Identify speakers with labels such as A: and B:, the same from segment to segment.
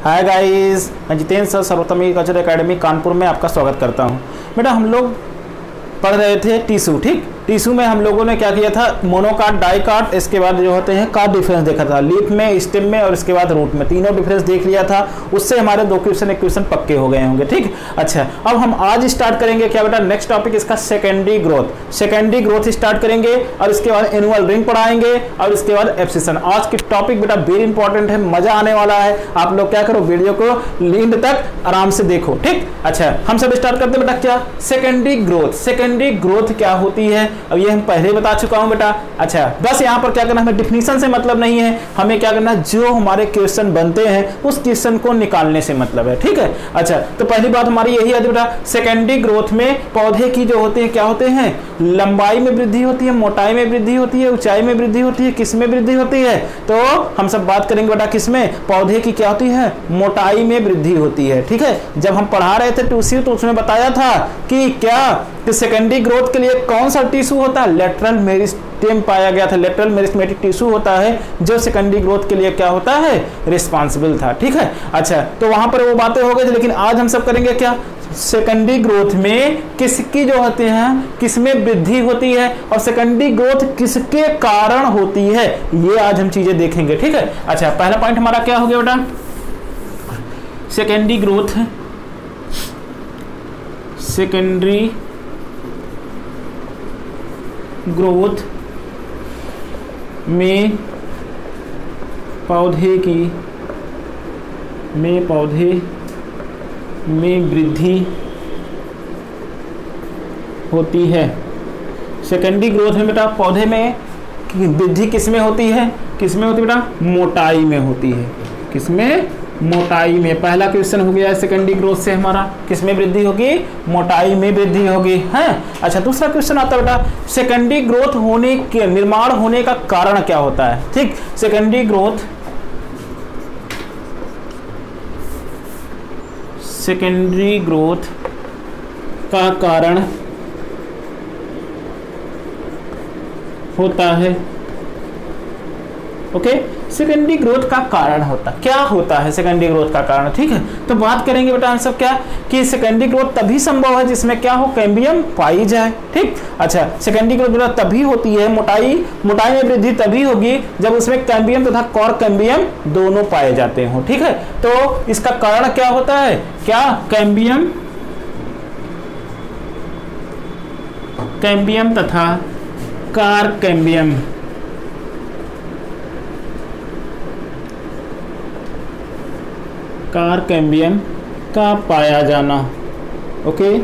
A: Hi guys, मैं Jitendra sir सर्वोत्तम agriculture academy Kanpur में आपका स्वागत करता हूं। बेटा हम लोग पढ़ रहे थे टिश्यू। ठीक, टिश्यू में हम लोगों ने क्या किया था, मोनोकाट, डाइकाट, इसके बाद जो होते हैं कार्ड डिफरेंस देखा था, लीफ में, स्टेम में और इसके बाद रूट में, तीनों डिफरेंस देख लिया था। उससे हमारे दो क्वेश्चन इक्वेशन पक्के हो गए होंगे। ठीक, अच्छा अब हम आज स्टार्ट करेंगे क्या बेटा, नेक्स्ट टॉपिक इसका secondary growth. Secondary growth start करेंगे और इसके बाद एनुअल रिंग पढ़ाएंगे और इसके बाद एब्सिशन। आज की टॉपिक बेटा वेरी इंपॉर्टेंट है, मजा आने वाला है। आप लोग क्या करो, वीडियो को लीड तक आराम से देखो। ठीक, अच्छा हम सब स्टार्ट करते हैं बेटा क्या, सेकेंडरी ग्रोथ। सेकेंडरी ग्रोथ क्या होती है, अब ये हम पहले बता चुका हूं बेटा। अच्छा बस यहाँ पर क्या करना, हमें डिफिनीशन से मतलब नहीं है, हमें क्या करना, जो हमारे क्वेश्चन बनते हैं उस क्वेश्चन को निकालने से मतलब है। ठीक है, अच्छा तो पहली बात हमारी यही है बेटा, सेकेंडरी ग्रोथ में पौधे की जो होते हैं क्या होते हैं, लंबाई में वृद्धि होती है, मोटाई में वृद्धि होती है, ऊंचाई में वृद्धि होती है, किस में वृद्धि होती है, तो हम सब बात करेंगे बेटा किस में, पौधे की क्या होती है, मोटाई में वृद्धि होती है। ठीक है, जब हम पढ़ा रहे थे टिश्यू तो उसमें बताया था कि क्या, कि सेकेंडरी ग्रोथ के लिए कौन सा टिश्यू होता है, लेटरल मेरिस्टेम पाया गया था, लेटरल मेरिस्टेमेटिक टिश्यू होता है जो सेकेंडरी ग्रोथ के लिए क्या होता है, रिस्पांसिबल था। ठीक है, अच्छा तो वहां पर वो बातें हो गई थी, लेकिन आज हम सब करेंगे क्या, सेकेंडरी ग्रोथ में किसकी जो होते हैं, किसमें वृद्धि होती है और सेकेंडरी ग्रोथ किसके कारण होती है, ये आज हम चीजें देखेंगे। ठीक है, अच्छा पहला पॉइंट हमारा क्या हो गया बेटा, सेकेंडरी ग्रोथ, सेकेंडरी ग्रोथ में पौधे में वृद्धि होती है। सेकेंडरी ग्रोथ में बेटा पौधे में वृद्धि किस में होती है, किस में होती है बेटा, मोटाई में होती है, किसमें, मोटाई में। पहला क्वेश्चन हो गया है सेकेंडरी ग्रोथ से हमारा, किस में वृद्धि होगी, मोटाई में वृद्धि होगी है। अच्छा दूसरा क्वेश्चन आता है बेटा, सेकेंडरी ग्रोथ होने के, निर्माण होने का कारण क्या होता है। ठीक, सेकेंडरी ग्रोथ, सेकेंडरी ग्रोथ का कारण होता है। ओके, सेकेंडरी ग्रोथ का कारण होता क्या होता है, सेकेंडरी ग्रोथ का कारण। ठीक है, तो बात करेंगे बेटा आंसर क्या, कि सेकेंडरी ग्रोथ तभी संभव है जिसमें क्या हो, कैम्बियम पाई जाए। ठीक, अच्छा सेकेंडरी ग्रोथ बेटा तभी होती है, मोटाई में वृद्धि तभी होगी जब उसमें कैम्बियम तथा कॉर कैम्बियम दोनों पाए जाते हो। ठीक है, तो इसका कारण क्या होता है, क्या, कैम्बियम तथा कार कैम्बियम का पाया जाना। ओके,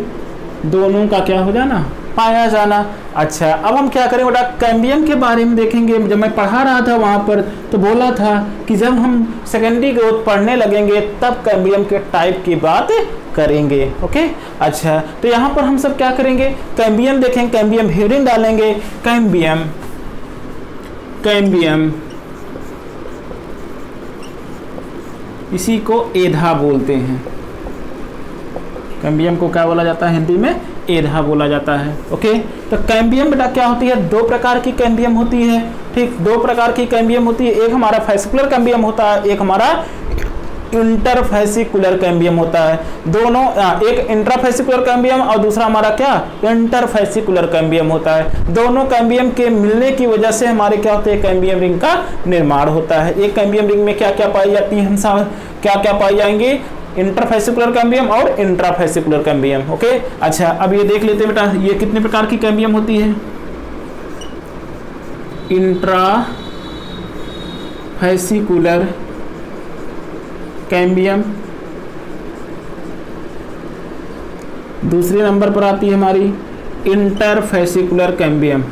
A: दोनों का क्या हो जाना, पाया जाना। अच्छा अब हम क्या करें बेटा, कैम्बियम के बारे में देखेंगे। जब मैं पढ़ा रहा था वहां पर तो बोला था कि जब हम सेकेंडरी ग्रोथ पढ़ने लगेंगे तब कैम्बियम के टाइप की बात करेंगे। ओके, अच्छा तो यहाँ पर हम सब क्या करेंगे, कैम्बियम देखेंगे, कैम्बियम हेडिंग डालेंगे, कैम्बियम इसी को एधा बोलते हैं। कैम्बियम को क्या बोला जाता है हिंदी में, एधा बोला जाता है। ओके, तो कैम्बियम बेटा क्या होती है, दो प्रकार की कैम्बियम होती है। ठीक, दो प्रकार की कैम्बियम होती है, एक हमारा फैसिकुलर कैम्बियम होता है, एक हमारा इंटरफेसिकुलर कैम्बियम होता है। दोनों, एक इंट्राफेसिकुलर कैम्बियम और दूसरा हमारा क्या, इंटरफेसिकुलर कैम्बियम होता है। दोनों कैम्बियम के मिलने की वजह से हमारे क्या होते हैं, कैम्बियम रिंग का निर्माण होता है। एक कैम्बियम रिंग में क्या क्या पाई जाती है, हम सब क्या क्या पाई जाएंगे, इंटरफेसिकुलर कैम्बियम और इंट्राफेसिकुलर कैम्बियम। ओके, अच्छा अब ये देख लेते हैं बेटा, ये कितने प्रकार की कैम्बियम होती है, इंट्राफेसिकुलर कैम्बियम, दूसरे नंबर पर आती है हमारी इंटरफेसिकुलर कैम्बियम।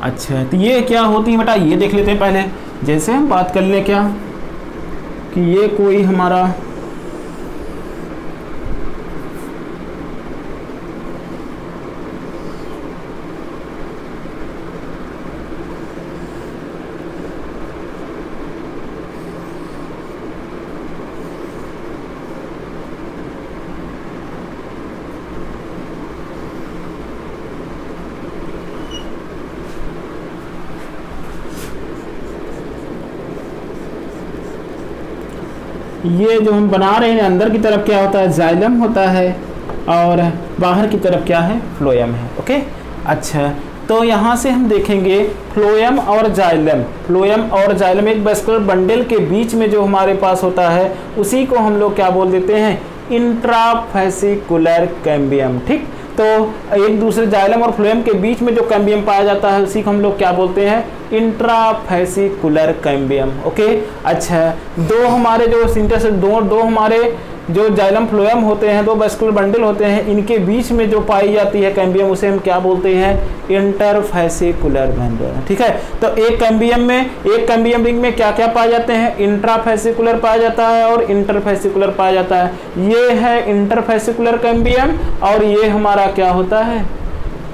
A: अच्छा तो ये क्या होती है बेटा, ये देख लेते हैं पहले। जैसे हम बात कर ले क्या, कि ये कोई हमारा ये जो हम बना रहे हैं अंदर की तरफ क्या होता है, जाइलम होता है, और बाहर की तरफ क्या है, फ्लोएम है। ओके, अच्छा तो यहाँ से हम देखेंगे फ्लोएम और जाइलम, फ्लोएम और जाइलम एक वेस्कुलर बंडल के बीच में जो हमारे पास होता है उसी को हम लोग क्या बोल देते हैं, इंट्राफेसिकुलर कैम्बियम। ठीक, तो एक दूसरे जाइलम और फ्लोएम के बीच में जो कैम्बियम पाया जाता है उसी को हम लोग क्या बोलते हैं, इंट्राफेसिकुलर कैम्बियम। ओके, अच्छा दो हमारे जो सिंटर से दो हमारे जो जाइलम फ्लोएम होते हैं, दो वेस्कुलर बंडल होते हैं, इनके बीच में जो पाई जाती है कैम्बियम उसे हम क्या बोलते हैं, इंटरफेसिकुलर बंडल। ठीक है, तो एक कैम्बियम रिंग में क्या क्या पाए जाते हैं, इंट्राफेसिकुलर पाया जाता है और इंटरफेसिकुलर पाया जाता है। ये है इंटरफेसिकुलर कैम्बियम और ये हमारा क्या होता है,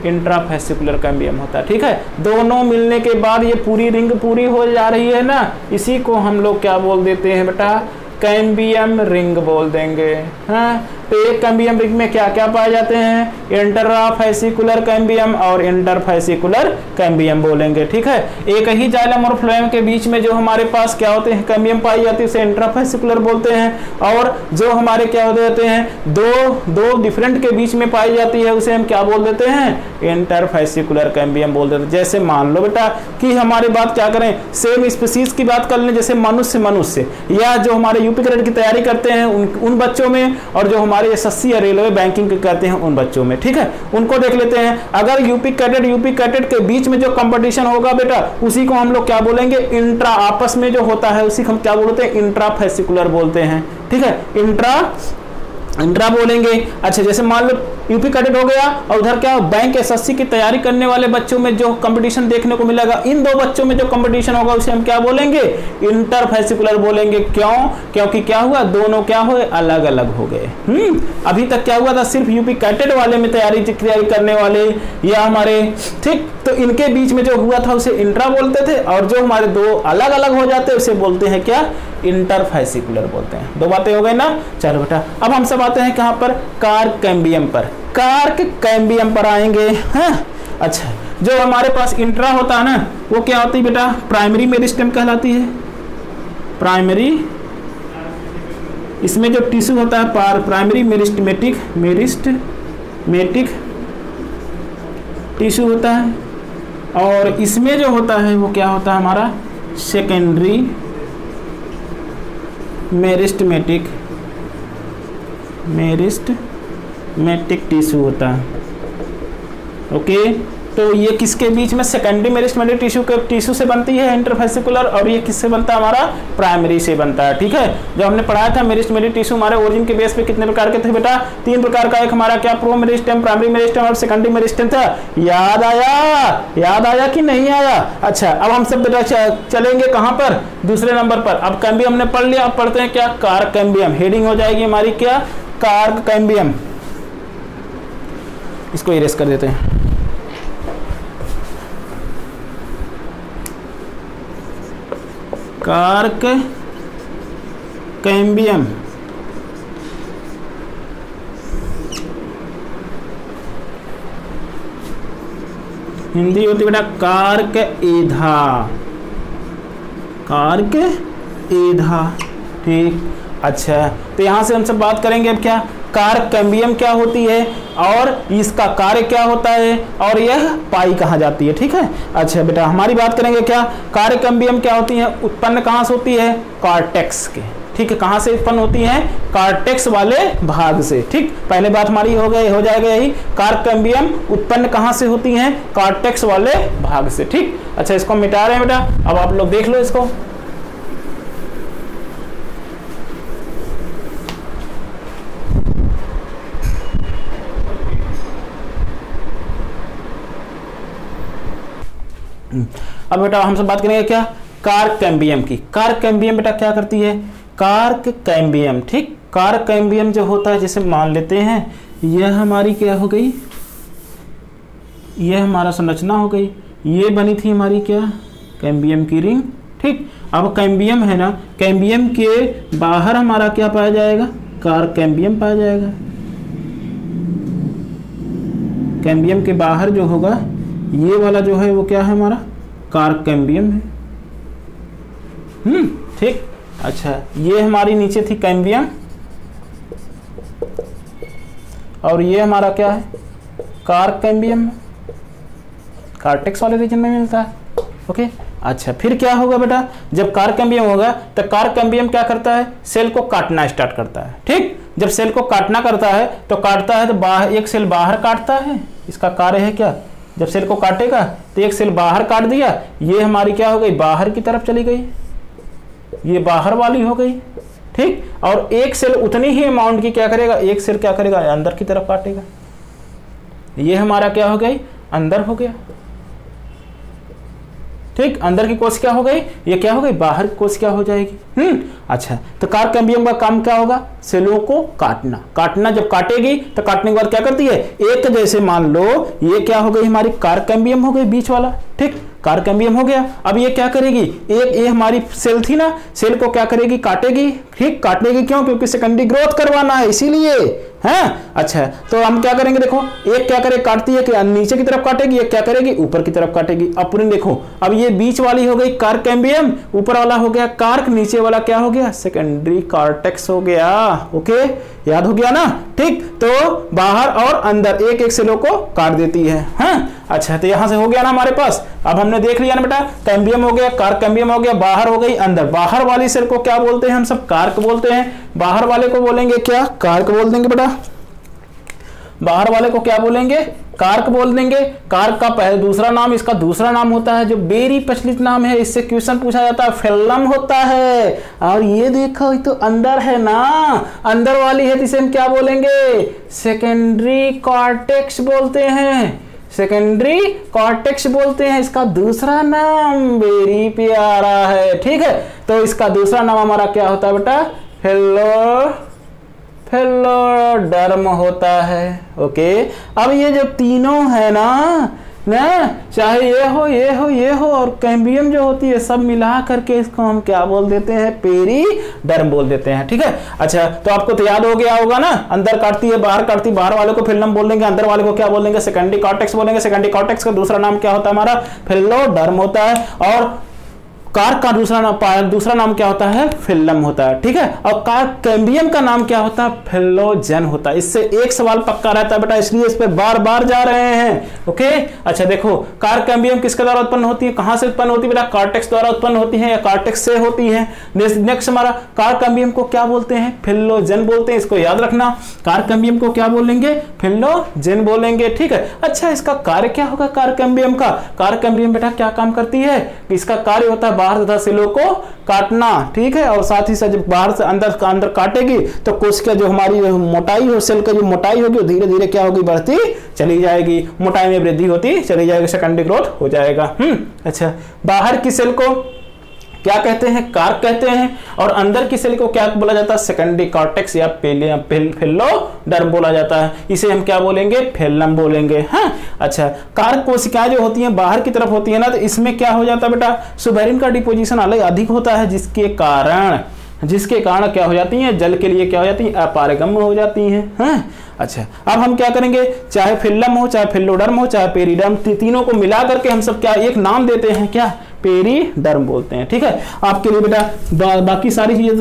A: इंट्राफेसिकुलर कैम्बियम होता है। ठीक है, दोनों मिलने के बाद ये पूरी रिंग पूरी हो जा रही है ना, इसी को हम लोग क्या बोल देते हैं बेटा, कैम्बियम रिंग बोल देंगे। हाँ, तो एक कैम्बियम रिंग में क्या क्या पाए जाते हैं, इंट्राफेसिकुलर कैम्बियम और इंटरफेसिकुलर कैम्बियम बोलेंगे। ठीक है, एक ही जाइलम और फ्लोएम के बीच में जो हमारे पास क्या होते हैं, कैम्बियम पाई जाती है उसे इंट्राफेसिकुलर बोलते हैं, और जो हमारे क्या होते हैं, दो डिफरेंट के बीच में पाई जाती है उसे हम क्या बोल देते हैं, इंटरफेसिकुलर कैम्बियम बोल देते हैं। जैसे मान लो बेटा कि हमारे बात क्या करें, सेम स्पीसीज की बात कर लें, जैसे मनुष्य या जो हमारे यूपी कैडेट की तैयारी करते हैं उन बच्चों में, और जो हमारे एसएससी या रेलवे बैंकिंग करते हैं उन बच्चों में। ठीक है, उनको देख लेते हैं। अगर यूपी कैडेट के बीच में जो कंपटीशन होगा बेटा उसी को हम लोग क्या बोलेंगे, इंट्रा, आपस में जो होता है उसी को हम क्या बोलते हैं, इंट्राफेसिकुलर बोलते हैं। ठीक है, इंट्रा बोलेंगे। अच्छा, जैसे मान लो यूपी कैडेट हो गया और उधर क्या बैंक एसएससी की तैयारी करने वाले बच्चों में जो कंपटीशन देखने को मिलेगा, इन दो बच्चों में जो कंपटीशन होगा उसे हम क्या बोलेंगे, इंटरफेसिकुलर बोलेंगे। क्यों, क्योंकि क्या हुआ, दोनों क्या हुए, अलग अलग हो गए। अभी तक क्या हुआ था, सिर्फ यूपी कैडेट वाले में तैयारी करने वाले या हमारे, ठीक, तो इनके बीच में जो हुआ था उसे इंट्रा बोलते थे, और जो हमारे दो अलग अलग हो जाते उसे बोलते हैं क्या, इंटरफेसिकुलर बोलते हैं। दो बातें हो गई ना। चलो बेटा, अब हम सब आते हैं कहां पर, कार्क कैम्बियम पर। कार्क कैम्बियम पर आएंगे। हाँ, अच्छा, जो हमारे पास इंट्रा होता है ना वो क्या होती है बेटा, प्राइमरी मेरिस्टेम कहलाती है। प्राइमरी, इसमें जो टिश्यू होता है प्राइमरी मेरिस्टेमेटिक टिश्यू होता है, और इसमें जो होता है वो क्या होता है हमारा, सेकेंडरी मेरिस्टेमेटिक टिश्यू होता है। ओके, तो ये किसके बीच में, सेकेंडरी मेरिस्टेमेटिक टिश्यू से बनती है इंटरफेसिकुलर, और ये किससे बनता है, हमारा प्राइमरी से बनता है। ठीक है, जो हमने पढ़ाया था मेरिस्टेमेटिक टिश्यू हमारे ओरिजिन के बेस पे कितने प्रकार के थे बेटा, 3 प्रकार का। एक हमारा क्या, प्रो मेरिस्टेम, प्राइमरी मेरिस्टेम और सेकेंडरी मेरिस्टेम था। याद आया कि नहीं आया। अच्छा, अब हम सब बेटा चलेंगे कहां पर, दूसरे नंबर पर। अब कैम्बियम हमने पढ़ लिया, अब पढ़ते हैं क्या, कार्क कैम्बियम। हेडिंग हो जाएगी हमारी क्या, कार्क कैम्बियम। इसको इरेज कर देते हैं। कार्क कैम्बियम, हिंदी होती बेटा कार्क एधा, कार्क एधा। ठीक, अच्छा, तो यहां से हम सब बात करेंगे अब क्या, कार्क कैम्बियम क्या होती है और इसका कार्य क्या होता है और यह पाई कहाँ जाती है। ठीक है, अच्छा बेटा, हमारी बात करेंगे क्या, कार्क कैम्बियम क्या होती है, उत्पन्न कहाँ से होती है, कॉर्टेक्स के। ठीक है, कहाँ से उत्पन्न होती है, कॉर्टेक्स वाले भाग से। ठीक, पहले बात हमारी हो जाएगा यही, कार्क कैम्बियम उत्पन्न कहाँ से होती है, कॉर्टेक्स वाले भाग से। ठीक, अच्छा, इसको मिटा रहे हैं बेटा, अब आप लोग देख लो इसको। अब बेटा हम सब बात करेंगे क्या, कार्क कैम्बियम की। कार्क कैम्बियम बेटा क्या करती है, कार्क कैम्बियम, ठीक, कार्क कैम्बियम जो होता है, जैसे मान लेते हैं यह हमारी क्या हो गई, यह हमारा संरचना हो गई, ये बनी थी हमारी क्या, कैम्बियम की रिंग। ठीक, अब कैम्बियम है ना, कैम्बियम के बाहर हमारा क्या पाया जाएगा, कार्क कैम्बियम पाया जाएगा। कैम्बियम के बाहर जो होगा ये वाला जो है वो क्या है, हमारा कार्क कैम्बियम है। ठीक, अच्छा ये हमारी नीचे थी कैम्बियम, और ये हमारा क्या है कार्क कैम्बियम, कार्टेक्स वाले रीजन में मिलता है। ओके अच्छा फिर क्या होगा बेटा, जब कार्क कैम्बियम होगा तो कार्क कैम्बियम क्या करता है, सेल को काटना स्टार्ट करता है। ठीक, जब सेल को काटना करता है तो काटता है तो बाहर एक सेल बाहर काटता है, इसका कार्य है क्या, जब सेल को काटेगा तो एक सेल बाहर काट दिया, ये हमारी क्या हो गई बाहर की तरफ चली गई, ये बाहर वाली हो गई। ठीक, और एक सेल उतनी ही अमाउंट की क्या करेगा, एक सेल क्या करेगा अंदर की तरफ काटेगा, ये हमारा क्या हो गई अंदर हो गया। ठीक, अंदर की कोशिका हो गई, ये क्या हो गई बाहर की कोशिका हो जाएगी। अच्छा तो कार्क कैम्बियम का काम क्या होगा, सेलों को काटना। काटना जब काटेगी तो काटने के बाद क्या करती है, एक जैसे मान लो ये क्या हो गई हमारी कार्क कैम्बियम हो गई बीच वाला। ठीक, कार्क कैम्बियम हो गया। अब ये क्या करेगी, एक ये हमारी सेल थी ना, सेल को क्या करेगी काटेगी। ठीक, काटेगी क्यों, क्योंकि सेकेंडरी ग्रोथ करवाना है इसीलिए है। अच्छा तो हम क्या करेंगे, देखो एक क्या करे काटती है कि नीचे की तरफ काटेगी, एक क्या करेगी ऊपर की तरफ काटेगी। अपने देखो अब ये बीच वाली हो गई कार्क कैम्बियम, ऊपर वाला हो गया कार्क, नीचे वाला क्या हो गया सेकेंडरी कॉर्टेक्स हो गया। ओके याद हो गया ना। ठीक, तो बाहर और अंदर एक एक सेलों को काट देती है। हाँ अच्छा तो यहां से हो गया ना हमारे पास, अब हमने देख लिया ना बेटा, कैम्बियम हो गया, कार्क कैम्बियम हो गया, बाहर हो गई अंदर। बाहर वाली सेल को क्या बोलते हैं हम सब कार्क बोलते हैं, बाहर वाले को बोलेंगे क्या कार्क बोल देंगे बेटा, बाहर वाले को क्या बोलेंगे कार्क बोल देंगे। कार्क का पहले दूसरा नाम, इसका दूसरा नाम होता है जो बेरी प्रचलित नाम है, इससे क्वेश्चन पूछा जाता है फिल्लम होता है। और ये देखो तो अंदर है ना, अंदर वाली है जिसे हम क्या बोलेंगे सेकेंडरी कॉर्टेक्स बोलते हैं, सेकेंडरी कॉर्टेक्स बोलते हैं। इसका दूसरा नाम बेरी प्यारा है। ठीक है, तो इसका दूसरा नाम हमारा क्या होता है बेटा फेलोडर्म होता है। ओके अब ये जो तीनों है ना चाहे ये हो ये हो ये हो और कैम्बियम जो होती है सब मिला करके इसको हम क्या बोल देते हैं पेरीडर्म बोल देते हैं। ठीक है अच्छा तो आपको तो याद हो गया होगा ना, अंदर काटती है बाहर काटती है, बाहर वाले को फिल्लम बोल देंगे, अंदर वाले को क्या बोल देंगे सेकेंडरी कॉर्टेक्स बोलेंगे। सेकेंडरी कॉर्टेक्स का दूसरा नाम क्या होता है हमारा फेलोडर्म होता है, और कार्क का दूसरा नाम क्या होता है फिल्लम होता है। ठीक है, और कार्क कैम्बियम का नाम क्या होता है फिलोजन होता है। इससे एक सवाल पक्का रहता है बेटा, इसलिए इस पर बार बार जा रहे हैं। ओके अच्छा देखो कार्क कैम्बियम किसके द्वारा उत्पन्न होती है, कहां से उत्पन्न होती है बेटा, कॉर्टेक्स द्वारा उत्पन्न होती है या कॉर्टेक्स से होती है। नेक्स्ट हमारा कार्क कैम्बियम को क्या बोलते हैं फिलोजन बोलते हैं, इसको याद रखना। कार्क कैम्बियम को क्या बोलेंगे फिलोजन बोलेंगे। ठीक है अच्छा इसका कार्य क्या होगा कार्क कैम्बियम का, कार्क कैम्बियम बेटा क्या काम करती है, इसका कार्य होता है बाहर तथा सेलों को काटना। ठीक है, और साथ ही साथ जब बाहर से अंदर काटेगी तो कोशिका जो हमारी मोटाई हो, सेल का जो मोटाई होगी वो धीरे धीरे क्या होगी बढ़ती चली जाएगी, मोटाई में वृद्धि होती चली जाएगी, सेकेंडरी ग्रोथ हो जाएगा। अच्छा बाहर की सेल को क्या कहते हैं कार्क कहते हैं, और अंदर की सेल को क्या बोला जाता है सेकेंडरी कॉर्टेक्स या फिलोडर्म बोला जाता है, इसे हम क्या बोलेंगे फिल्लम बोलेंगे। हाँ अच्छा कार्क कोशिकाएं जो होती हैं बाहर की तरफ होती है ना, तो इसमें क्या हो जाता है बेटा सुबेरिन का डिपोजिशन अलग अधिक होता है, जिसके कारण क्या हो जाती हैं जल के लिए क्या हो जाती हैं अपारगम्य हो जाती हैं। हाँ अच्छा अब हम क्या करेंगे, चाहे फिल्लम हो चाहे फिलोडर्म हो चाहे पेरीडर्म, तीनों को मिला करके हम सब क्या एक नाम देते हैं क्या पेरीडर्म बोलते हैं। ठीक है आपके लिए बेटा बाकी सारी चीजें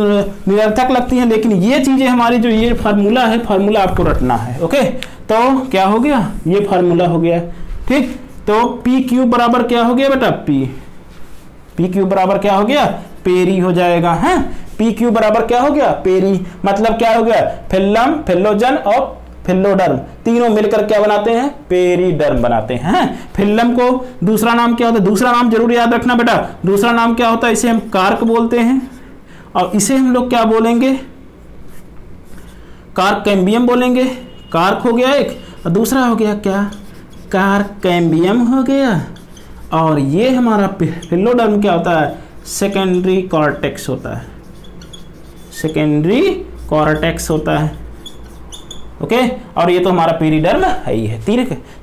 A: निरर्थक लगती हैं, लेकिन ये चीजें हमारी जो ये फार्मूला है फार्मूला आपको रटना है। ओके तो क्या हो गया ये फार्मूला हो गया। ठीक तो पी क्यू बराबर क्या हो गया बेटा पी क्यू बराबर क्या हो गया पेरी हो जाएगा। है पी क्यू बराबर क्या हो गया पेरी, मतलब क्या हो गया फिल्लम फिलोजन और फिलोडर्म तीनों मिलकर क्या बनाते हैं पेरीडर्म बनाते हैं। फिल्लम को दूसरा नाम क्या होता है, दूसरा नाम जरूर याद रखना बेटा, दूसरा नाम क्या होता है इसे हम कार्क बोलते हैं, और इसे हम लोग क्या बोलेंगे कार्क कैम्बियम बोलेंगे। कार्क हो गया एक, और दूसरा हो गया क्या कार्क कैम्बियम हो गया, और ये हमारा फिलोडर्म क्या होता है सेकेंडरी कॉर्टेक्स होता है, सेकेंडरी कॉर्टेक्स होता है। ओके और ये तो हमारा पेरीडर्म है ही है।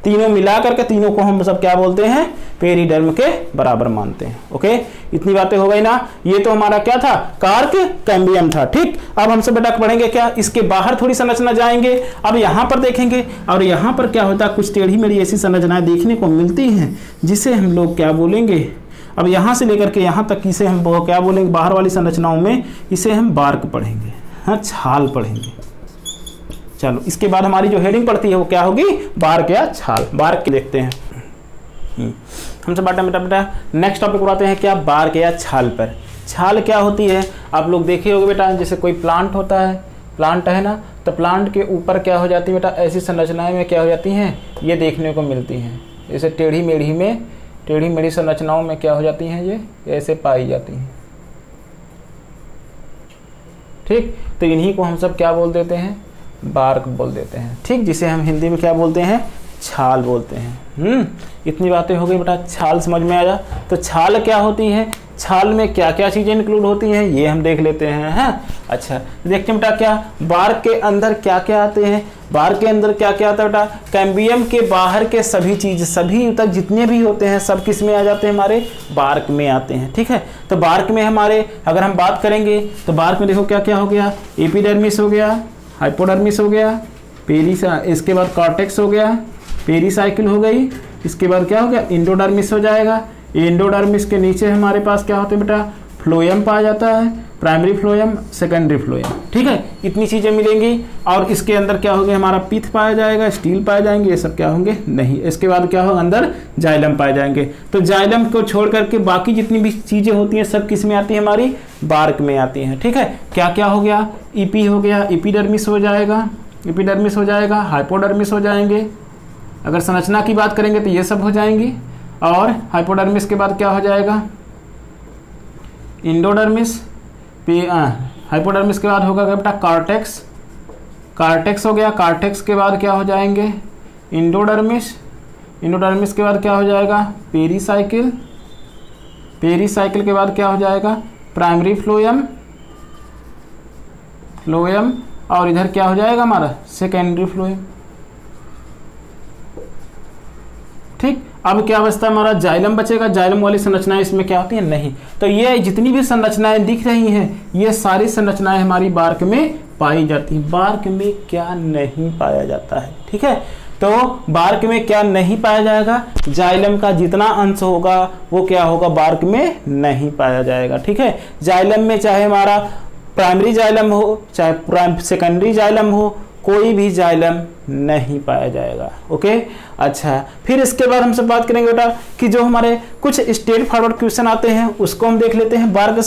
A: तीनों मिला करके तीनों को हम सब क्या बोलते हैं पेरीडर्म के बराबर मानते हैं। ओके इतनी बातें हो गई ना, ये तो हमारा क्या था कार्क कैम्बियम था। ठीक अब हम सब बेटा पढ़ेंगे क्या इसके बाहर थोड़ी संरचना जाएंगे, अब यहाँ पर देखेंगे, और यहाँ पर क्या होता है कुछ टेढ़ी मेढ़ी ऐसी संरचनाएं देखने को मिलती हैं जिसे हम लोग क्या बोलेंगे, अब यहाँ से लेकर के यहाँ तक इसे हम क्या बोलेंगे, बाहर वाली संरचनाओं में इसे हम बार्क पढ़ेंगे, हाँ छाल पढ़ेंगे। चलो इसके बाद हमारी जो हेडिंग पड़ती है वो क्या होगी, बार्क या छाल। बार्क के देखते हैं हमसे बेटा नेक्स्ट टॉपिक उड़ाते हैं क्या, बार्क या छाल पर। छाल क्या होती है आप लोग देखे होंगे बेटा, जैसे कोई प्लांट होता है, प्लांट है ना, तो प्लांट के ऊपर क्या हो जाती है बेटा, ऐसी संरचनाएं में क्या हो जाती हैं, ये देखने को मिलती हैं। जैसे टेढ़ी मेढ़ी संरचनाओं में क्या हो जाती हैं, ये ऐसे पाई जाती हैं। ठीक, तो इन्हीं को हम सब क्या बोल देते हैं, बार्क बोल देते हैं। ठीक, जिसे हम हिंदी में क्या बोलते हैं, छाल बोलते हैं। इतनी बातें हो गई बेटा, छाल समझ में आया। तो छाल क्या होती है, छाल में क्या क्या चीज़ें इंक्लूड होती हैं ये हम देख लेते हैं। हाँ अच्छा, देखते हैं बेटा क्या बार्क के अंदर क्या क्या आते हैं। बार्क के अंदर क्या क्या आता है बेटा, कैम्बियम के बाहर के सभी चीज़, सभी तक जितने भी होते हैं सब किस में आ जाते हैं, हमारे बार्क में आते हैं। ठीक है, तो बार्क में हमारे अगर हम बात करेंगे तो बार्क में देखो क्या क्या हो गया, एपिडर्मिस हो गया, हाइपोडर्मिस हो गया, इसके बाद कॉर्टेक्स हो गया, पेरीसाइकिल हो गई, इसके बाद क्या हो गया, इंडोडर्मिस हो जाएगा। इंडोडर्मिस के नीचे हमारे पास क्या होते हैं बेटा, फ्लोएम पाया जाता है, प्राइमरी फ्लोएम, सेकेंडरी फ्लोएम। ठीक है, इतनी चीज़ें मिलेंगी। और इसके अंदर क्या होगा, हमारा पिथ पाया जाएगा, स्टील पाए जाएंगे, ये सब क्या होंगे नहीं। इसके बाद क्या होगा, अंदर जाइलम पाए जाएंगे। तो जाइलम को छोड़ करके बाकी जितनी भी चीज़ें होती हैं सब किस में आती है, हमारी बार्क में आती हैं। ठीक है, क्या क्या हो गया, ईपी हो गया, एपिडर्मिस हो जाएगा, हाइपोडर्मिस हो जाएंगे। अगर संरचना की बात करेंगे तो ये सब हो जाएंगी। और हाइपोडर्मिस के बाद क्या हो जाएगा, इंडोडर्मिस, हाइपोडर्मिस के बाद होगा बेटा कार्टेक्स हो गया। कार्टेक्स के बाद क्या हो जाएंगे, इंडोडर्मिस के बाद क्या हो जाएगा, पेरीसाइकिल के बाद क्या हो जाएगा, प्राइमरी फ्लोएम, और इधर क्या हो जाएगा हमारा, सेकेंडरी फ्लोएम। ठीक, अब क्या बचता है हमारा, जाइलम बचेगा। जाइलम वाली संरचनाएं इसमें क्या होती हैं, नहीं। तो ये जितनी भी संरचनाएं दिख रही हैं ये सारी संरचनाएं हमारी बार्क में पाई जाती हैं। बार्क में क्या नहीं पाया जाता है, ठीक है। तो बार्क में क्या नहीं पाया जाएगा, जाइलम का जितना अंश होगा वो क्या होगा, बार्क में नहीं पाया जाएगा। ठीक है, जाइलम में चाहे हमारा प्राइमरी जाइलम हो चाहे सेकेंडरी जाइलम हो, कोई भी जाइलम नहीं पाया जाएगा। ओके, अच्छा, फिर इसके बाद हम सब बात करेंगे बेटा कि जो हमारे कुछ स्ट्रेट फॉरवर्ड क्वेश्चन आते हैं उसको हम देख लेते हैं बार्क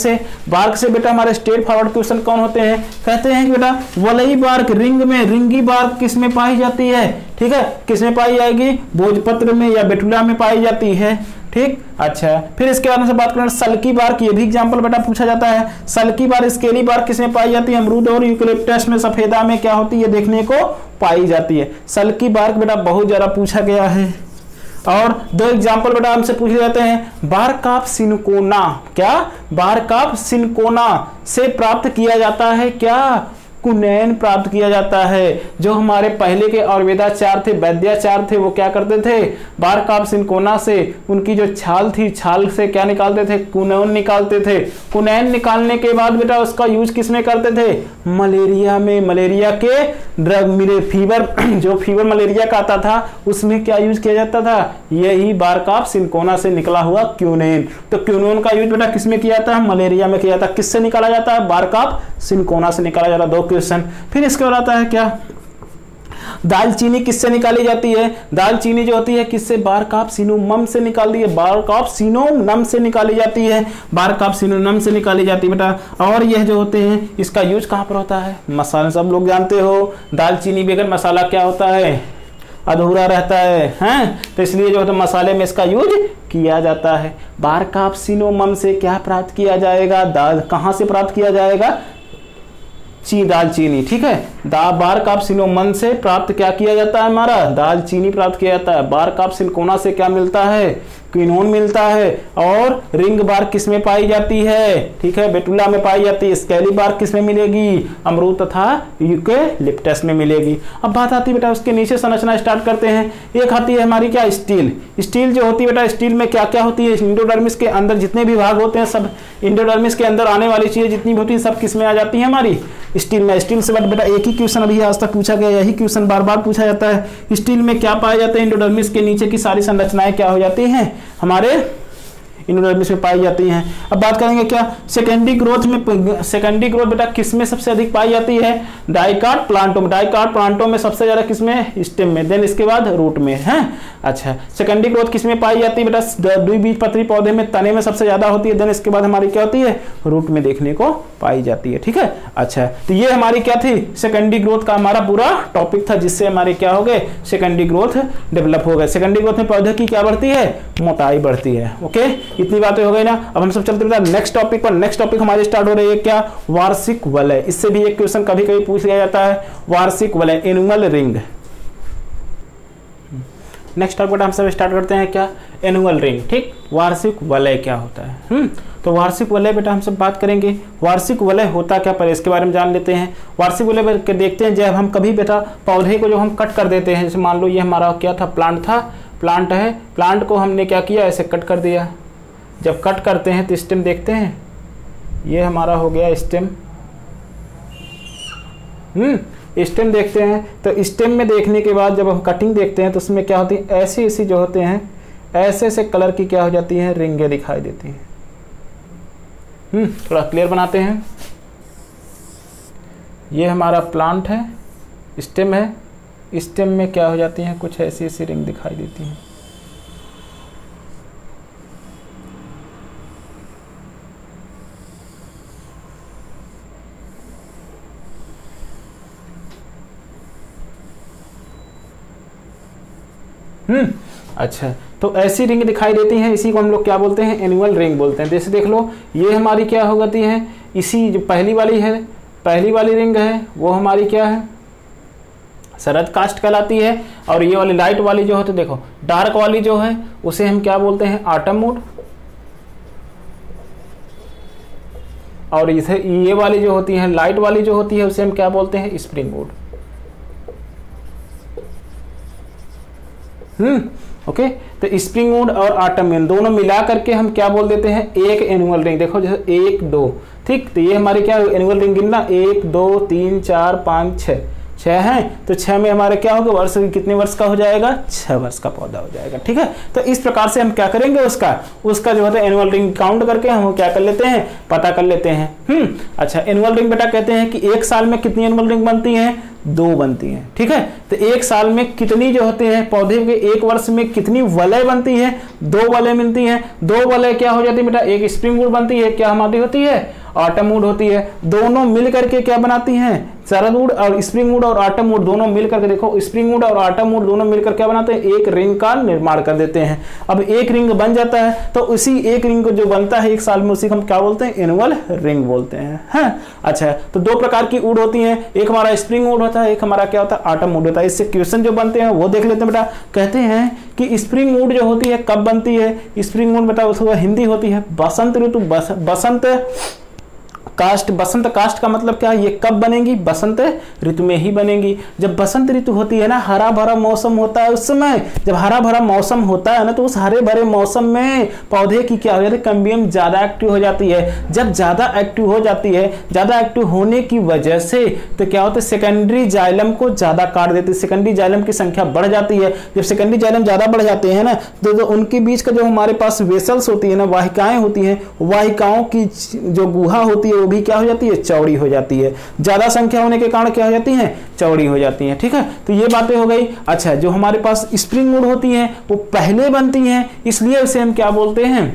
A: से बेटा हमारे स्ट्रेट फॉरवर्ड क्वेश्चन कौन होते हैं, कहते हैं कि बेटा वलई बार्क रिंगी बार्क किस में पाई जाती है। ठीक है, किस में पाई जाएगी, भोजपत्र में या बेटुला में पाई जाती है। ठीक, अच्छा, फिर इसके बाद से बात करें सल्की बार्क, ये भी एग्जांपल बेटा पूछा जाता है। सल्की बार्क, स्केली बार्क किसमें पाई जाती है, अमरूद और यूकलिप्टस में, सफेदा में क्या होती है, देखने को पाई जाती है। सल्की बार्क बेटा बहुत ज्यादा पूछा गया है। और दो एग्जांपल बेटा हमसे पूछे जाते हैं, बार्क ऑफ सिनकोना, क्या बार्क ऑफ सिनकोना से प्राप्त किया जाता है, क्या कुनैन प्राप्त किया जाता है। जो हमारे पहले के आयुर्वेदाचार्य थे, वैद्याचार्य थे, वो क्या करते थे, बार्क ऑफ सिनकोना से उनकी जो छाल थी, छाल से क्या निकालते थे, कुनैन निकालते थे। कुनैन निकालने के बाद बेटा उसका यूज किसमें करते थे, मलेरिया में, मलेरिया के ड्रग, फीवर, जो फीवर मलेरिया का आता था उसमें क्या यूज किया जाता था, यही बार्क ऑफ सिनकोना से निकला हुआ क्यूनेन। तो क्यूनेन का यूज बेटा किसमें किया जाता है, मलेरिया में किया जाता है। किससे निकाला जाता है, बार्क ऑफ सिनकोना से निकाला जाता है। दो क्वेश्चन। फिर इसके बाद आता है क्या, दालचीनी किससे निकाली जाती है, दालचीनी जो होती है किससे, बार्क ऑफ सिनोमम से निकाली है, बार्क ऑफ सिनोमम से निकाली जाती है, बार्क ऑफ सिनोमम से निकाली जाती है बेटा। और यह जो होते हैं इसका यूज कहां पर होता है, मसाला, सब लोग जानते हो दालचीनी बगैर मसाला क्या होता है, अधूरा रहता है, हैं? तो इसलिए जो है मसाले में इसका यूज किया जाता है। बार्क ऑफ सिनोमम से क्या प्राप्त किया जाएगा, कहां से प्राप्त किया जाएगा, दालचीनी। ठीक है, बार्क ऑफ सिनोमम से प्राप्त क्या किया जाता है, हमारा दालचीनी प्राप्त किया जाता है। बार्क ऑफ सिनकोना से क्या मिलता है, क्विनोन मिलता है। और रिंग बार्क किसमें पाई जाती है, ठीक है, बेटुला में पाई जाती है। स्केली बार्क किसमें मिलेगी, अमरूद तथा यूकेलिप्टस में मिलेगी। अब बात आती है बेटा उसके नीचे संरचना स्टार्ट करते हैं। एक आती है हमारी क्या, स्टील। स्टील जो होती है बेटा, स्टील में क्या क्या होती है, इंडोडर्मिस के अंदर जितने भी भाग होते हैं सब, इंडोडर्मिस के अंदर आने वाली चीजें जितनी भी होती है सब किसमें आ जाती है, हमारी स्टील में। स्टील से बेटा एक ही क्वेश्चन अभी आज तक पूछा गया, यही क्वेश्चन बार बार पूछा जाता है। स्टील में क्या पाया जाता है, इंडोडर्मिस के नीचे की सारी संरचनाएं क्या हो जाती हैं, हमारे इंडोडर्मिस में पाई जाती हैं। अब बात करेंगे क्या सेकेंडरी ग्रोथ में, सेकेंडरी ग्रोथ बेटा किस में सबसे अधिक पाई जाती है, डाइकाट प्लांटों में, डाइकाट प्लांटों में सबसे ज्यादा किसमें, स्टेम में, देन इसके बाद रूट में है। अच्छा सेकेंडरी ग्रोथ किस में पाई जाती है बेटा, द्विबीजपत्री पौधे में, तने में सबसे ज्यादा होती है, देन इसके बाद हमारी क्या होती है, रूट में देखने को पाई जाती है। ठीक है, अच्छा तो ये हमारी क्या थी, सेकेंडरी ग्रोथ का हमारा पूरा टॉपिक था, जिससे हमारे क्या हो गए, सेकेंडरी ग्रोथ डेवलप हो गए। सेकेंडरी ग्रोथ में पौधे की क्या बढ़ती है, मोटाई बढ़ती है। ओके, इतनी बातें हो गई ना। अब हम सब चलते बेटा नेक्स्ट टॉपिक पर। नेक्स्ट टॉपिक हमारी स्टार्ट हो रही है क्या, वार्षिक वलय। इससे भी एक क्वेश्चन कभी कभी पूछ लिया जाता है, वार्षिक वलय, एनुअल रिंग। नेक्स्ट टॉपिक हम सब स्टार्ट करते हैं क्या, एनुअल रिंग। ठीक, वार्षिक वलय क्या होता है। तो वार्षिक वलय बेटा हम सब बात करेंगे, वार्षिक वलय होता क्या, पर इसके बारे में जान लेते हैं। वार्षिक वलय के देखते हैं, जब हम कभी बेटा पौधे को जो हम कट कर देते हैं, जैसे मान लो ये हमारा क्या था, प्लांट था, प्लांट है, प्लांट को हमने क्या किया, ऐसे कट कर दिया। जब कट करते हैं तो स्टेम देखते हैं, ये हमारा हो गया स्टेम। स्टेम देखते हैं, तो स्टेम में देखने के बाद जब हम कटिंग देखते हैं तो उसमें क्या होती है, ऐसी ऐसी जो होते हैं, ऐसे ऐसे कलर की क्या हो जाती हैं, रिंगें दिखाई देती हैं। थोड़ा क्लियर बनाते हैं। ये हमारा प्लांट है, स्टेम है, स्टेम में क्या हो जाती हैं, कुछ ऐसी ऐसी रिंग दिखाई देती हैं। अच्छा, तो ऐसी रिंग दिखाई देती हैं, इसी को हम लोग क्या बोलते हैं, एनुअल रिंग बोलते हैं। जैसे देख लो, ये हमारी क्या हो जाती है, इसी जो पहली वाली है, पहली वाली रिंग है, वो हमारी क्या है, शरद कास्ट कहलाती है। और ये वाली लाइट वाली जो होती है, देखो डार्क वाली जो है, उसे हम क्या बोलते हैं, ऑटम मूड। और इसे ये वाली जो होती है, लाइट वाली जो होती है, उसे हम क्या बोलते हैं, स्प्रिंग मूड। ओके, तो स्प्रिंग मूड और ऑटम मूड दोनों मिला करके हम क्या बोल देते हैं, एक एनुअल रिंग। देखो जैसे 1 2, ठीक, तो ये हमारी क्या एनुअल रिंग गिनना, 1 2 3 4 5 6, 6 है, तो 6 में हमारे क्या होगा, वर्ष कितने वर्ष का हो जाएगा, 6 वर्ष का पौधा हो जाएगा। ठीक है, तो इस प्रकार से हम क्या करेंगे, उसका जो होता है एनुअल रिंग काउंट करके हम क्या कर लेते हैं, पता कर लेते हैं। अच्छा, एनुअल रिंग बेटा कहते हैं कि एक साल में कितनी एनुअल रिंग बनती हैं, 2 बनती हैं। ठीक है, तो एक साल में कितनी जो होते हैं पौधे के, एक वर्ष में कितनी वलय बनती है, 2 वलय मिलती हैं। 2 वलय क्या हो जाती है बेटा, एक स्प्रिंग मूड बनती है, क्या हमारी होती है, ऑटम मूड होती है। दोनों मिल करके क्या बनाती हैं, शरद मूड, और स्प्रिंग मूड और ऑटम मूड दोनों मिल करके, देखो स्प्रिंग मूड और ऑटम मूड दोनों मिलकर क्या बनाते हैं, एक रिंग का निर्माण कर देते हैं। अब एक रिंग बन जाता है, तो उसी एक रिंग को जो बनता है एक साल में, उसी को हम क्या बोलते हैं, एनुअल रिंग बोलते हैं। हाँ, अच्छा, तो 2 प्रकार की वुड होती हैं, एक हमारा स्प्रिंग वुड होता है, एक हमारा क्या होता है, ऑटम वुड होता है। इससे क्वेश्चन जो बनते हैं वो देख लेते हैं बेटा। कहते हैं कि स्प्रिंग वुड जो होती है कब बनती है, स्प्रिंग वुड बेटा उसको हिंदी होती है बसंत ऋतु, बसंत कास्ट। बसंत कास्ट का मतलब क्या है, ये कब बनेंगी, बसंत ऋतु में ही बनेंगी। जब बसंत ऋतु होती है ना, हरा भरा मौसम होता है, उस समय जब हरा भरा मौसम होता है ना, तो उस हरे भरे मौसम में पौधे की क्या हो जाती है, कैम्बियम ज्यादा एक्टिव हो जाती है। जब ज्यादा एक्टिव हो जाती है, ज्यादा एक्टिव होने की वजह से तो क्या होता है, सेकेंडरी जाइलम को ज्यादा काट देती है, सेकेंडरी जाइलम की संख्या बढ़ जाती है। जब सेकेंडरी जाइलम ज्यादा बढ़ जाते हैं ना, तो उनके बीच का जो हमारे पास वेसल्स होती है ना, वाहिकाएं होती हैं, वाहिकाओं की जो गुहा होती है वो भी क्या हो जाती है, चौड़ी हो जाती है। ज्यादा संख्या होने के कारण क्या हो जाती है, चौड़ी हो जाती है। ठीक है, तो ये बातें हो गई। अच्छा, जो हमारे पास स्प्रिंग मूड होती है वो पहले बनती हैं, इसलिए उसे हम क्या बोलते हैं,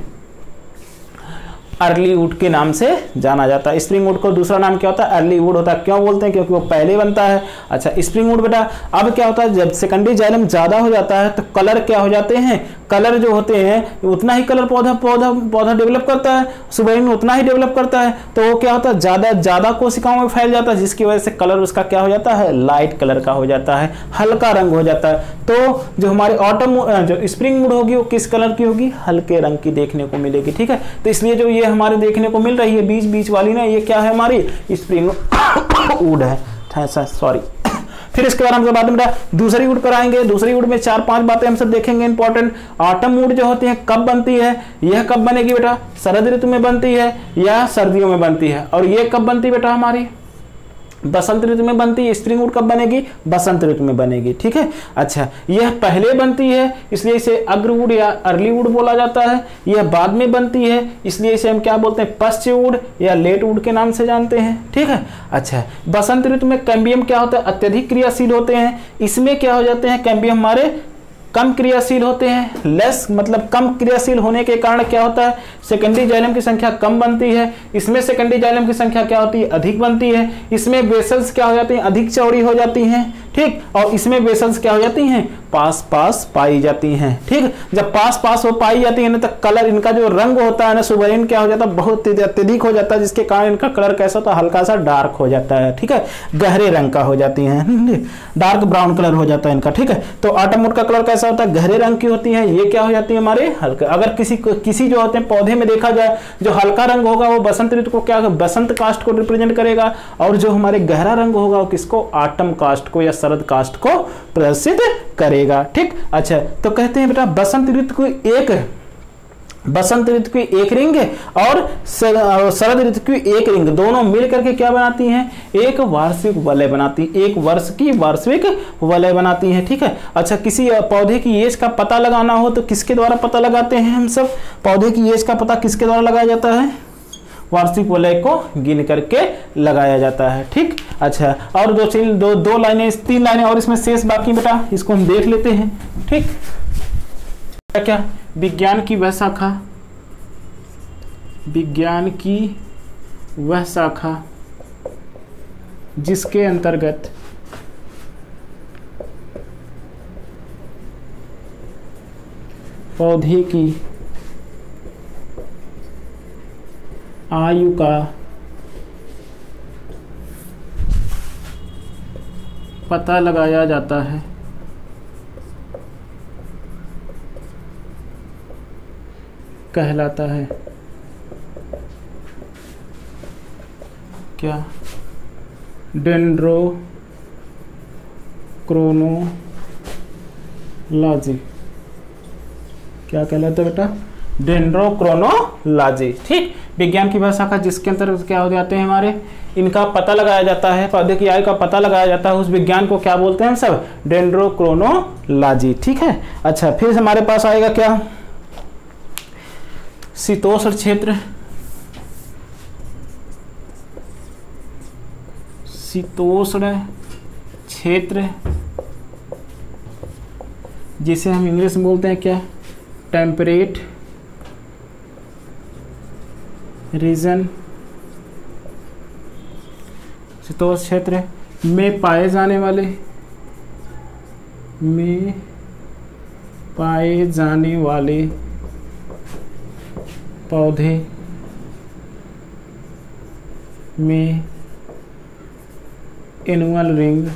A: अर्ली वुड के नाम से जाना जाता है। स्प्रिंग वुड को दूसरा नाम क्या होता है, अर्ली वुड होता है। क्यों बोलते हैं, क्योंकि वो पहले बनता है। अच्छा, स्प्रिंग वुड बेटा अब क्या होता है, जब सेकेंडरी जाइलम ज्यादा हो जाता है तो कलर क्या हो जाते हैं, कलर जो होते हैं उतना ही कलर पौधा डेवलप करता है, सुबह में उतना ही डेवलप करता है। तो वो क्या होता है, ज्यादा कोशिकाओं में फैल जाता है, जिसकी वजह से कलर उसका क्या हो जाता है, लाइट कलर का हो जाता है, हल्का रंग हो जाता है। तो जो हमारे जो स्प्रिंग मूड होगी वो किस कलर की होगी, हल्के रंग की देखने को मिलेगी। ठीक है, तो इसलिए जो ये हमारे देखने को मिल रही है बीच बीच वाली ना, ये क्या है, हमारी स्प्रिंग वुड है। सॉरी, फिर इसके बाद हम सब बात में दूसरी वुड पर आएंगे। दूसरी वुड में 4-5 बातें हम सब देखेंगे इंपॉर्टेंट। ऑटम वुड जो होती है कब बनती है, यह कब बनेगी बेटा, शरद ऋतु में बनती है या सर्दियों में बनती है। और ये कब बनती है बेटा, हमारी बसंत ऋतु में बनती है। स्प्रिंग वुड कब बनेगी? बसंत ऋतु में बनेगी। ठीक है, अच्छा यह पहले बनती है इसलिए इसे अग्रवुड या अर्ली वुड बोला जाता है। यह बाद में बनती है इसलिए इसे हम क्या बोलते हैं? पश्च वुड या लेट वुड के नाम से जानते हैं। ठीक है, अच्छा बसंत ऋतु में कैम्बियम क्या होता है? अत्यधिक क्रियाशील होते हैं। इसमें क्या हो जाते हैं? कैम्बियम हमारे कम क्रियाशील होते हैं। लेस मतलब कम क्रियाशील होने के कारण क्या होता है? सेकेंडरी जाइलम की संख्या कम बनती है। इसमें सेकेंडरी जाइलम की संख्या क्या होती है? अधिक बनती है। इसमें वेसल्स क्या हो जाती हैं? अधिक चौड़ी हो जाती हैं। ठीक, और इसमें वेसल्स क्या हो जाती हैं? पास पास पाई जाती हैं। ठीक, जब पास पास हो पाई जाती है ना तो कलर इनका जो रंग होता है ना सुबरीन क्या हो जाता है? बहुत अत्यधिक हो जाता है, जिसके कारण इनका कलर कैसा होता है? हल्का सा डार्क हो जाता है। ठीक है, गहरे रंग का हो जाती है, डार्क ब्राउन कलर हो जाता है इनका। ठीक है, तो ऑटम वुड का कलर कैसा होता है? गहरे रंग की होती है। ये क्या हो जाती है? हमारे हल्के। अगर किसी जो होते हैं पौधे में देखा जाए जो हल्का रंग होगा वो बसंत ऋतु को क्या, बसंत कास्ट को रिप्रेजेंट करेगा, और जो हमारे गहरा रंग होगा वो किसको? ऑटम कास्ट को या शरद कास्ट को प्रदर्शित करेगा। ठीक, अच्छा तो कहते हैं बेटा बसंत ऋतु की एक रिंग और शरद ऋतु की एक रिंग दोनों मिल करके क्या बनाती हैं? एक वार्षिक वलय बनाती, एक वर्ष की वार्षिक वलय बनाती हैं। ठीक है, अच्छा किसी पौधे की एज का पता लगाना हो तो किसके द्वारा पता लगाते हैं हम सब? पौधे की एज का पता किसके द्वारा लगाया जाता है? वार्षिक वलय को गिन करके लगाया जाता है। ठीक, अच्छा और दो लाइनें, 3 लाइनें और इसमें शेष बाकी बेटा, इसको हम देख लेते हैं। ठीक, क्या विज्ञान की वह शाखा जिसके अंतर्गत पौधे की आयु का पता लगाया जाता है, कहलाता है क्या? डेंड्रोक्रोनोलॉजी। क्या कहलाता है बेटा? डेंड्रोक्रोनोलॉजी। ठीक, विज्ञान की वह शाखा जिसके अंतर्गत क्या हो जाते हैं हमारे, इनका पता लगाया जाता है, पौधे की आयु का पता लगाया जाता है, उस विज्ञान को क्या बोलते हैं हम सब? डेंड्रोक्रोनोलॉजी। ठीक है, अच्छा फिर हमारे पास आएगा क्या? शीतोष्ण क्षेत्र, शीतोष्ण क्षेत्र जिसे हम इंग्लिश में बोलते हैं क्या? Temperate region. शीतोष्ण क्षेत्र में पाए जाने वाले पौधे में एनुअल रिंग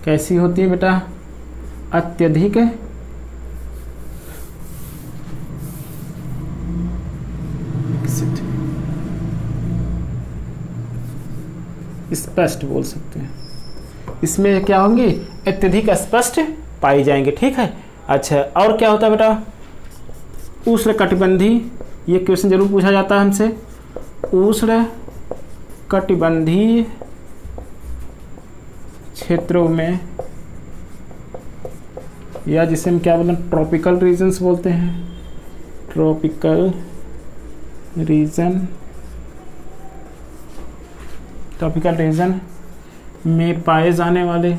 A: कैसी होती है बेटा? अत्यधिक स्पष्ट बोल सकते हैं। इसमें क्या होंगे? अत्यधिक स्पष्ट पाई जाएंगे। ठीक है, अच्छा और क्या होता है बेटा? उष्ण कटिबंधी, ये क्वेश्चन जरूर पूछा जाता है हमसे। उष्ण कटिबंधीय क्षेत्रों में, या जिसे हम क्या बोलते हैं? ट्रॉपिकल रीजन्स बोलते हैं। ट्रॉपिकल रीजन में पाए जाने वाले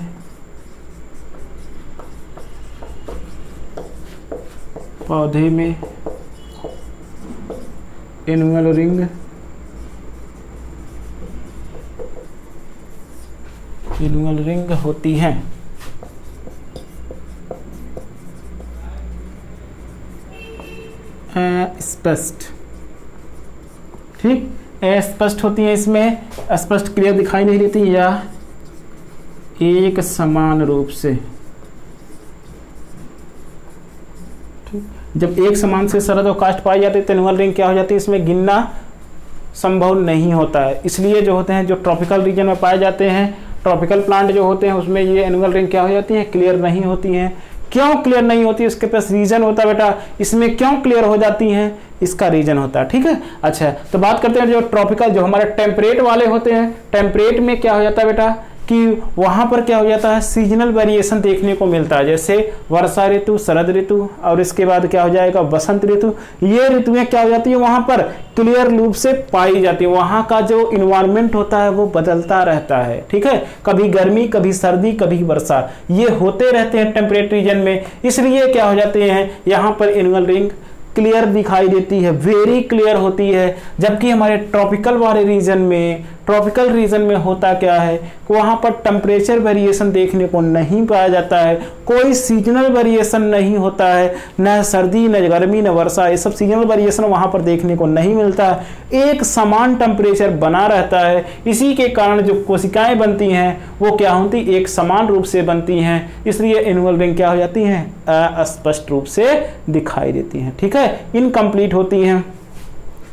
A: पौधे में एनुअल रिंग होती हैं। स्पष्ट, ठीक, स्पष्ट होती है। इसमें स्पष्ट क्लियर दिखाई नहीं देती या एक समान रूप से। जब एक समान से शरद और काष्ठ पाई जाती है तो एनुअल रिंग क्या हो जाती है? इसमें गिनना संभव नहीं होता है। इसलिए जो होते हैं जो ट्रॉपिकल रीजन में पाए जाते हैं, ट्रॉपिकल प्लांट जो होते हैं उसमें ये एनुअल रिंग क्या हो जाती है, क्लियर नहीं होती हैं। क्यों क्लियर नहीं होती, इसके पास रीजन होता है बेटा, इसमें क्यों क्लियर हो जाती हैं, इसका रीजन होता है। ठीक है, अच्छा तो बात करते हैं जो ट्रॉपिकल, जो हमारे टेम्परेट वाले होते हैं, टेम्परेट में क्या हो जाता है बेटा कि वहां पर क्या हो जाता है, सीजनल वेरिएशन देखने को मिलता है, जैसे वर्षा ऋतु, शरद ऋतु और इसके बाद क्या हो जाएगा बसंत ऋतु। ये ऋतुएं क्या हो जाती है वहां पर क्लियर रूप से पाई जाती है। वहां का जो इन्वायरमेंट होता है वो बदलता रहता है। ठीक है, कभी गर्मी, कभी सर्दी, कभी वर्षा, ये होते रहते हैं टेम्परेट रीजन में। इसलिए क्या हो जाते हैं यहाँ पर एनुअल रिंग क्लियर दिखाई देती है, वेरी क्लियर होती है। जबकि हमारे ट्रॉपिकल वाले रीजन में, ट्रॉपिकल रीजन में होता क्या है कि वहां पर टेम्परेचर वेरिएशन देखने को नहीं पाया जाता है, कोई सीजनल वेरिएशन नहीं होता है, न सर्दी न गर्मी न वर्षा, ये सब सीजनल वेरिएशन वहां पर देखने को नहीं मिलता है। एक समान टेम्परेचर बना रहता है। इसी के कारण जो कोशिकाएं बनती हैं वो क्या होती, एक समान रूप से बनती हैं। इसलिए एनुअल रिंग क्या हो जाती हैं, अस्पष्ट रूप से दिखाई देती हैं। ठीक है, इनकम्प्लीट होती हैं,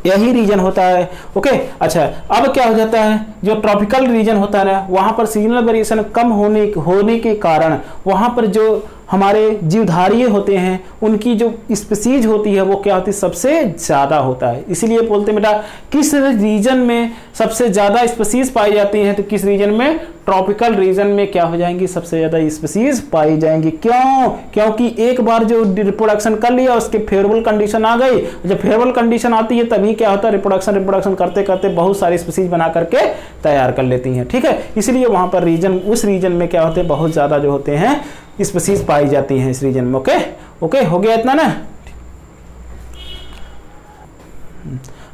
A: यही रीजन होता है। ओके, अच्छा अब क्या हो जाता है, जो ट्रॉपिकल रीजन होता है ना वहां पर सीजनल वेरिएशन कम होने के कारण वहां पर जो हमारे जीवधारी होते हैं उनकी जो स्पीसीज होती है वो क्या होती है, सबसे ज्यादा होता है। इसीलिए बोलते हैं बेटा किस रीजन में सबसे ज्यादा स्पीसीज पाई जाती हैं, तो किस रीजन में, ट्रॉपिकल रीजन में क्या हो जाएंगी, सबसे ज्यादा स्पीसीज पाई जाएंगी। क्यों, क्योंकि एक बार जो रिप्रोडक्शन कर लिया उसके फेवरेबल कंडीशन आ गई। जब फेवरेबल कंडीशन आती है तभी क्या होता है, रिप्रोडक्शन करते करते बहुत सारी स्पीसीज बना करके तैयार कर लेती हैं। ठीक है, इसलिए वहां पर रीजन, उस रीजन में क्या होते हैं, बहुत ज्यादा जो होते हैं स्पीसीज पाई जाती हैं इस रीजन में। ओके ओके, हो गया इतना ना।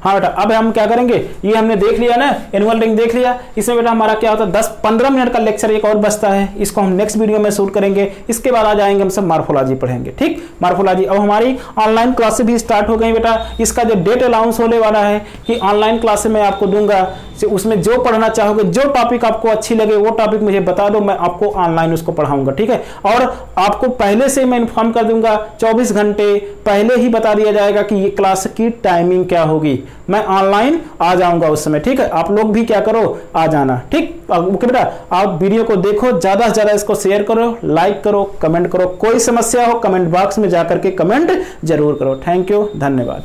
A: हाँ बेटा, अब हम क्या करेंगे, ये हमने देख लिया ना, एनुअल रिंग देख लिया। इसमें बेटा हमारा क्या होता है 10-15 मिनट का लेक्चर एक और बचता है, इसको हम नेक्स्ट वीडियो में शूट करेंगे। इसके बाद आ जाएंगे हम सब मार्फोलॉजी पढ़ेंगे। ठीक, मार्फोलॉजी। अब हमारी ऑनलाइन क्लासेस भी स्टार्ट हो गई बेटा। इसका जो डेट अनाउंस होने वाला है कि ऑनलाइन क्लासेस में आपको दूंगा, उसमें जो पढ़ना चाहोगे, जो टॉपिक आपको अच्छी लगे वो टॉपिक मुझे बता दो, मैं आपको ऑनलाइन उसको पढ़ाऊंगा। ठीक है, और आपको पहले से मैं इन्फॉर्म कर दूंगा, 24 घंटे पहले ही बता दिया जाएगा कि ये क्लास की टाइमिंग क्या होगी। मैं ऑनलाइन आ जाऊंगा उस समय। ठीक है, आप लोग भी क्या करो, आ जाना। ठीक, ओके बेटा, आप वीडियो को देखो, ज्यादा से ज्यादा इसको शेयर करो, लाइक करो, कमेंट करो। कोई समस्या हो कमेंट बॉक्स में जाकर के कमेंट जरूर करो। थैंक यू, धन्यवाद।